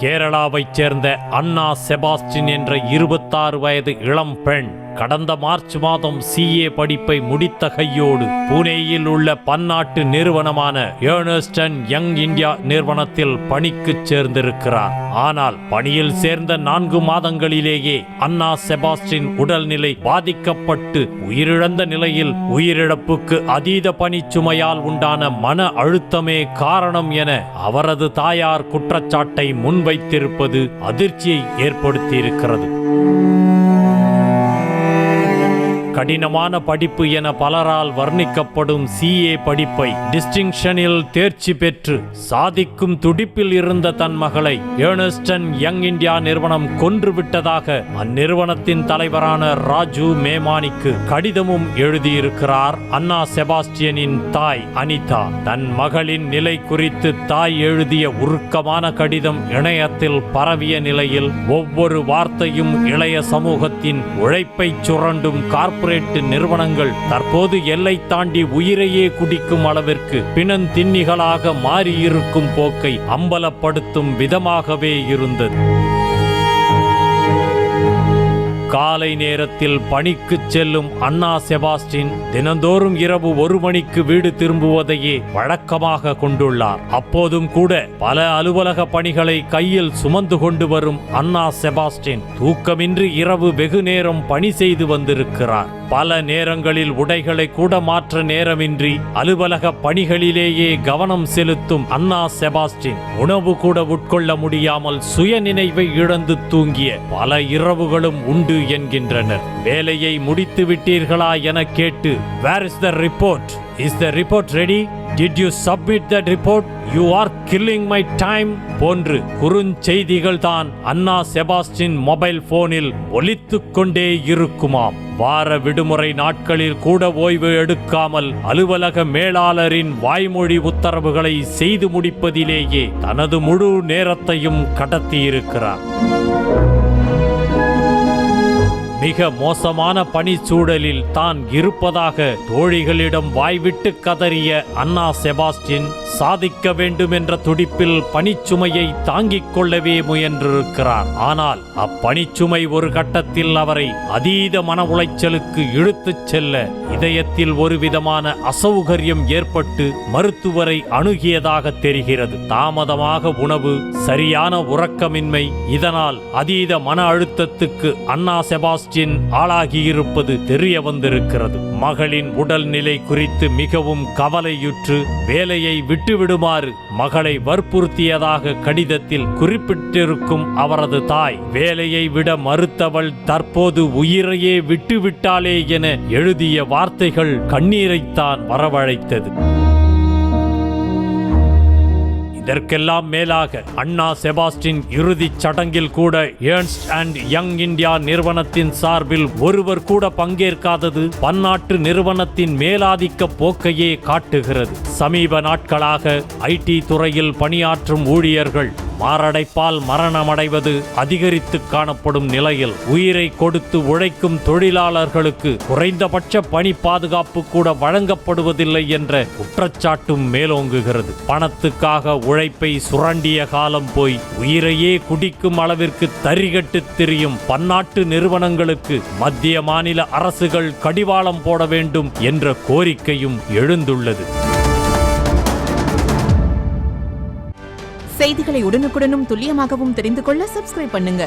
கேரளாவைச் சேர்ந்த அன்னா செபாஸ்டின் என்ற 26 வயது இளம் பெண் கடந்த மார்ச் மாதம் CA படிப்பை முடித்த கையோடு புனேயில் உள்ள பன்னாட்டு நிறுவனமான ஏர்னஸ்ட் அண்ட் யங் இந்தியா நிறுவனத்தில் பணிக்கு சேர்ந்திருக்கிறார். ஆனால் பணியில் சேர்ந்த 4 மாதங்களிலேயே அன்னா செபாஸ்டின் உடல்நிலை பாதிக்கப்பட்டு உயிரிழந்த நிலையில் உயிரிழப்புக்கு அதீத பணிச்சுமையால் உண்டான மன அழுத்தமே காரணம் என அவரது தாயார் குற்றச்சாட்டை முன்வைத்திருப்பது அதிர்ச்சியை ஏற்படுத்தியிருக்கிறது. கடினமான படிப்பு என பலரால் வர்ணிக்கப்படும் CA படிப்பை டிஸ்டிங்ஷனில் தேர்ச்சி பெற்று சாதிக்கும் துடிப்பில் இருந்த தன் மகளை ஏர்னஸ்ட் அண்ட் யங் இந்தியா நிறுவனம் கொன்றுவிட்டதாக அந்நிறுவனத்தின் தலைவரான ராஜு மேமானிக்கு கடிதமும் எழுதியிருக்கிறார் அன்னா செபாஸ்டியனின் தாய் அனிதா. தன் மகளின் நிலை குறித்து தாய் எழுதிய உருக்கமான கடிதம் இணையத்தில் பரவிய நிலையில் ஒவ்வொரு வார்த்தையும் இளைய சமூகத்தின் உழைப்பை சுரண்டும் கார்ப்பரேட் நிறுவனங்கள் தற்போது எல்லை தாண்டி உயிரையே குடிக்கும் அளவிற்கு பிணந்தின்னிகளாக மாறியிருக்கும் போக்கை அம்பலப்படுத்தும் விதமாகவே இருந்தது. காலை நேரத்தில் பணிக்கு செல்லும் அன்னா செபாஸ்டின் தினந்தோறும் இரவு 1 மணிக்கு வீடு திரும்புவதையே வழக்கமாக கொண்டுள்ளார். அப்போதும் கூட பல அலுவலக பணிகளை கையில் சுமந்து கொண்டு வரும் அன்னா செபாஸ்டின் தூக்கமின்றி இரவு வெகு நேரம் பணி செய்து வந்திருக்கிறார். பல நேரங்களில் உடைகளை கூட மாற்ற நேரமின்றி அலுவலக பணிகளிலேயே கவனம் செலுத்தும் அன்னா செபாஸ்டின் உணவு கூட உட்கொள்ள முடியாமல் சுயநினைவை இழந்து தூங்கிய பல இரவுகளும் உண்டு என்கின்றனர். வேலையை முடித்து விட்டீர்களா என கேட்டு Where is the report? Is the report ready? Did you submit that report? You are killing my time போன்று குறுஞ்செய்திகள் தான் அன்னா செபாஸ்டின் மொபைல் போனில் ஒலித்துக் கொண்டே இருக்குமாம். வார விடுமுறை நாட்களில் கூட ஓய்வு எடுக்காமல் அலுவலக மேலாளரின் வாய்மொழி உத்தரவுகளை செய்து முடிப்பதிலேயே தனது முழு நேரத்தையும் கடத்தியிருக்கிறார். மிக மோசமான பணிச்சூழலில் தான் இருப்பதாக தோழிகளிடம் வாய்விட்டு கதறிய அன்னா செபாஸ்டின் சாதிக்க வேண்டும் என்ற துடிப்பில் பணிச்சுமையை தாங்கிக் கொள்ளவே முயன்றிருக்கிறார். ஆனால் அப்பணிச்சுமை ஒரு கட்டத்தில் அவரை அதீத மன உளைச்சலுக்கு இழுத்துச் செல்ல இதயத்தில் ஒரு விதமான அசௌகரியம் ஏற்பட்டு மருத்துவரை அணுகியதாக தெரிகிறது. தாமதமாக உணவு, சரியான உறக்கமின்மை, இதனால் அதீத மன அழுத்தத்துக்கு அன்னா செபாஸ்டின் ஆளாகியிருப்பது தெரிய வந்திருக்கிறது. மகளின் உடல்நிலை குறித்து மிகவும் கவலையுற்று வேலையை விட்டுவிடுமாறு மகளை வற்புறுத்தியதாக கடிதத்தில் குறிப்பிட்டிருக்கும் அவரது தாய் வேலையை விட மறுத்தவள் தற்போது உயிரையே விட்டுவிட்டாளே என எழுதிய வார்த்தைகள் கண்ணீரைத்தான் வரவழைத்தது. இதற்கெல்லாம் மேலாக அன்னா செபாஸ்டின் இறுதிச் சடங்கில் கூட ஏர்னஸ்ட் அண்ட் யங் இந்தியா நிறுவனத்தின் சார்பில் ஒருவர் கூட பங்கேற்காதது பன்னாட்டு நிறுவனத்தின் மேலாதிக்க போக்கையே காட்டுகிறது. சமீப நாட்களாக IT துறையில் பணியாற்றும் ஊழியர்கள் மாரடைப்பால் மரணமடைவது அதிகரித்து காணப்படும் நிலையில் உயிரை கொடுத்து உழைக்கும் தொழிலாளர்களுக்கு குறைந்தபட்ச பணி பாதுகாப்பு கூட வழங்கப்படுவதில்லை என்ற குற்றச்சாட்டும் மேலோங்குகிறது. பணத்துக்காக உழைப்பை சுரண்டிய காலம் போய் உயிரையே குடிக்கும் அளவிற்கு தரிகட்டு திரியும் பன்னாட்டு நிறுவனங்களுக்கு மத்திய மாநில அரசுகள் கடிவாளம் போட வேண்டும் என்ற கோரிக்கையும் எழுந்துள்ளது. செய்திகளை உடனுக்குடனும் துல்லியமாகவும் தெரிந்து கொள்ள சப்ஸ்கிரைப் பண்ணுங்க.